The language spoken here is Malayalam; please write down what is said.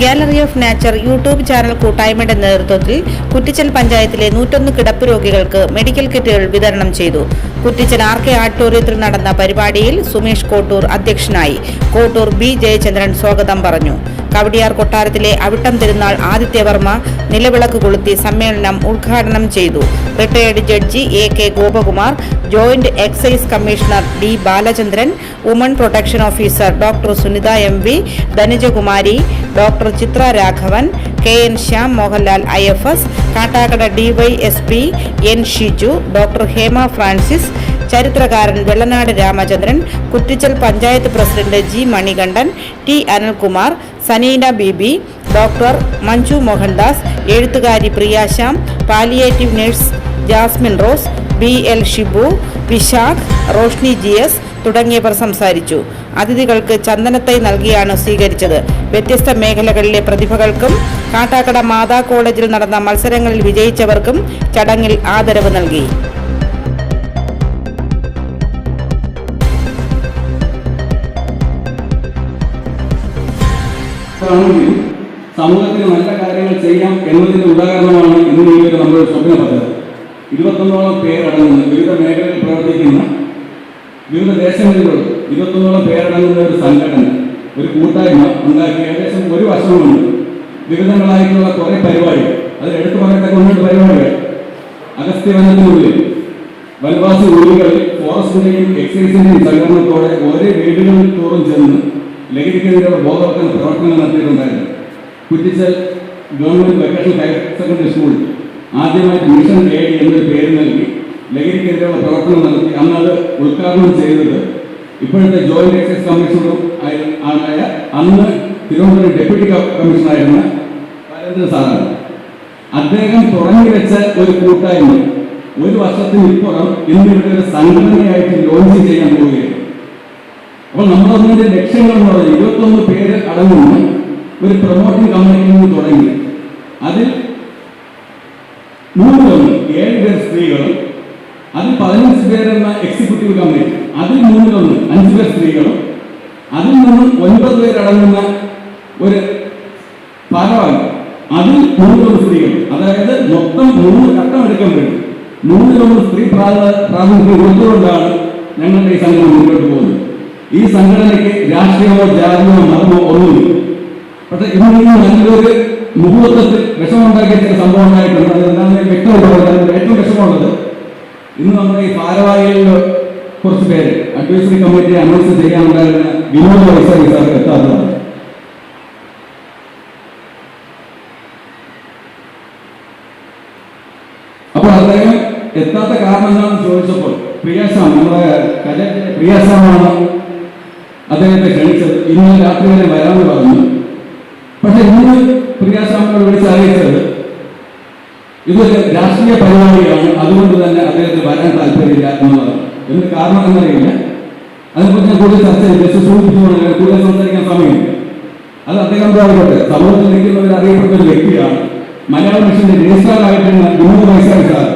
Gallery of nature YouTube channel കൂട്ടായ്മയുടെ നേതൃത്വത്തിൽ കുറ്റിച്ചൽ പഞ്ചായത്തിലെ 101 കിടപ്പ് രോഗികൾക്ക് മെഡിക്കൽ കിറ്റുകൾ വിതരണം ചെയ്തു. കുറ്റിച്ചൽ RK ഓഡിറ്റോറിയത്തിൽ നടന്ന പരിപാടിയിൽ സുമേഷ് കോട്ടൂർ അധ്യക്ഷനായി. കോട്ടൂർ B. ജയചന്ദ്രൻ സ്വാഗതം പറഞ്ഞു. കവടിയാർ കൊട്ടാരത്തിലെ അവിട്ടം തിരുനാൾ ആദിത്യവർമ്മ നിലവിളക്ക് കൊളുത്തി സമ്മേളനം ഉദ്ഘാടനം ചെയ്തു. Retired judge AK Gopakumar, joint excise commissioner D. Balachandran, woman protection officer doctor Sunitha MV, Dhanujakumari, doctor Chithra Raghavan, KN Shyam Mohanlal IFS, Kattakkada DYSP N. Shiju, doctor Hema Francis, ചരിത്രകാരൻ Vellanad Ramachandran, Kuttichal panchayat president G. Manikandan, T. Anilkumar, Saneena Beebi, doctor Manju Mohandas, എഴുത്തുകാരി Priyashyam, palliative nurse Jasmine Rose, BL Shibu, Vishakh, Roshni GS തുടങ്ങിയവർ സംസാരിച്ചു. അതിഥികൾക്ക് ചന്ദനത്തൈ നൽകിയാണ് സ്വീകരിച്ചത്. വ്യത്യസ്ത മേഖലകളിലെ പ്രതിഭകൾക്കും കാട്ടാക്കട മാതാ കോളേജിൽ നടന്ന മത്സരങ്ങളിൽ വിജയിച്ചവർക്കും ചടങ്ങിൽ ആദരവ് നൽകി. സമൂഹത്തിന് നല്ല കാര്യങ്ങൾ ചെയ്യാം എന്നതിന്റെ ഉദാഹരണമാണ് ഇന്ന് നമ്മുടെ സ്വപ്ന പദ്ധതി. 21ഓളം പേരടങ്ങുന്ന വിവിധ മേഖലകളിൽ പ്രവർത്തിക്കുന്ന വിവിധ ദേശങ്ങളിലുള്ള 21ഓളം പേരടങ്ങുന്ന ഒരു സംഘടന, ഒരു കൂട്ടായ്മ ഉണ്ടാക്കി ഏകദേശം ഒരു വർഷം കൊണ്ട് വിവിധങ്ങളായിട്ടുള്ള കുറെ പരിപാടികൾ, അതിൽ എടുത്തു പറയത്തക്ക 1-2 പരിപാടികൾ അഗസ്ത്യവനത്തിനുള്ളിൽ വനവാസി ഉള്ളികളിൽ ഫോറസ്റ്റിന്റെയും എക്സൈസിന്റെയും സഹകരണത്തോടെ ഓരോ വീടുകളിൽ തോറും ചെന്ന് ലഹരിക്കെതിരെയുള്ള ബോധവൽക്കരണ പ്രവർത്തനങ്ങൾ നടത്തിയിട്ടുണ്ടായിരുന്നു. Kuttichal government vocational higher secondary school ആദ്യമായിട്ട് മിഷൻ AD എന്നൊരു പേര് നൽകി ലഹരിക്കെതിരെയുള്ള പ്രവർത്തനം നടത്തി. അന്ന് അത് ഉദ്ഘാടനം ചെയ്തത് ഇപ്പോഴത്തെ ജോയിന്റ് എക്സൈസ് കമ്മീഷണറും ആയ അന്ന് തിരുവനന്തപുരം ഡെപ്യൂട്ടി കമ്മീഷണറായിരുന്ന ബാലേന്ദ്രൻ സാറാണ്. അദ്ദേഹം തുടങ്ങി വെച്ച ഒരു കൂട്ടായ്മ ഒരു വർഷത്തിന് ഇപ്പുറം ഇന്നിവിടെ ഒരു സംഘടനയായിട്ട് ലോഞ്ച് ചെയ്യാൻ പോവുകയാണ്. അപ്പോൾ നമ്മളതിന്റെ ലക്ഷ്യങ്ങൾ എന്ന് പറഞ്ഞാൽ 21 പേര് അടങ്ങുന്ന ഒരു പ്രൊമോട്ടിംഗ് കമ്മിറ്റിയിൽ നിന്ന് തുടങ്ങി. അതിൽ 7 പേർ സ്ത്രീകളും, അതിൽ 15 പേരെന്ന എക്സിക്യൂട്ടീവ് കമ്മിറ്റി, അതിൽ 5 പേർ സ്ത്രീകളും, അതിൽ നിന്നും 9 പേരടങ്ങുന്ന ഒരു ഭാരവാഹി, അതിൽ 3 സ്ത്രീകൾ. അതായത് മൊത്തം 3 ഘട്ടം എടുക്കാൻ പറ്റും. 3 സ്ത്രീ പ്രാതിനിധ്യം കൊടുത്തുകൊണ്ടാണ് ഞങ്ങളുടെ ഈ സംഘടന മുന്നോട്ട് പോകുന്നത്. ഈ സംഘടനയ്ക്ക് രാഷ്ട്രീയമോ ജാതിയോ മതമോ ഒന്നുമില്ല. പക്ഷെ ഇന്ന് നല്ലൊരു മുഹൂർത്തത്തിൽ വിഷമുണ്ടാക്കിയ ചില സംഭവം ഉണ്ടായിട്ടുണ്ട്. അതെന്താണെന്ന് വ്യക്തമായിട്ട് ഏറ്റവും വിഷമമുള്ളത് ഇന്ന് നമ്മുടെ ഈ ഭാരവാഹികളിൽ കുറച്ച് പേര് അഡ്വൈസറി കമ്മിറ്റി അനൗൺസ് ചെയ്യാനുണ്ടായിരുന്ന വിനോദ വൈശാഖി സാർ എത്താത്തതാണ്. അപ്പോൾ അദ്ദേഹം എത്താത്ത കാരണം എന്താണെന്ന് ചോദിച്ചപ്പോൾ പ്രിയാശ്യാം, നമ്മുടെ പ്രിയാശ്യാമാണ് അദ്ദേഹത്തെ ക്ഷണിച്ചത്. ഇന്നലെ രാത്രി വരെ വരാമെന്ന് പറഞ്ഞു. പക്ഷെ ഇന്ന് പ്രിയാശ്യാമിനോട് വിളിച്ച് അറിയിച്ചത് ഇതൊരു രാഷ്ട്രീയ പരിപാടിയാണ്, അതുകൊണ്ട് തന്നെ അദ്ദേഹത്തിന് വരാൻ താല്പര്യമില്ല എന്നുള്ളതാണ്. എന്ത് കാരണം എന്നറിയില്ല. അതിനെക്കുറിച്ച് ഞാൻ കൂടുതൽ ചർച്ച ചെയ്ത് സൂചിപ്പിച്ചുകൊണ്ട് കൂടുതൽ സംസാരിക്കാൻ സമയമില്ല. അത് അദ്ദേഹം പറയട്ടെ. സമൂഹത്തിൽ നിൽക്കുന്നവർ അറിയപ്പെട്ട ഒരു വ്യക്തിയാണ്. മലയാള മിഷന്റെ രജിസ്ട്രാറായിട്ടുള്ള വിനോദ വൈശാഖി സാർ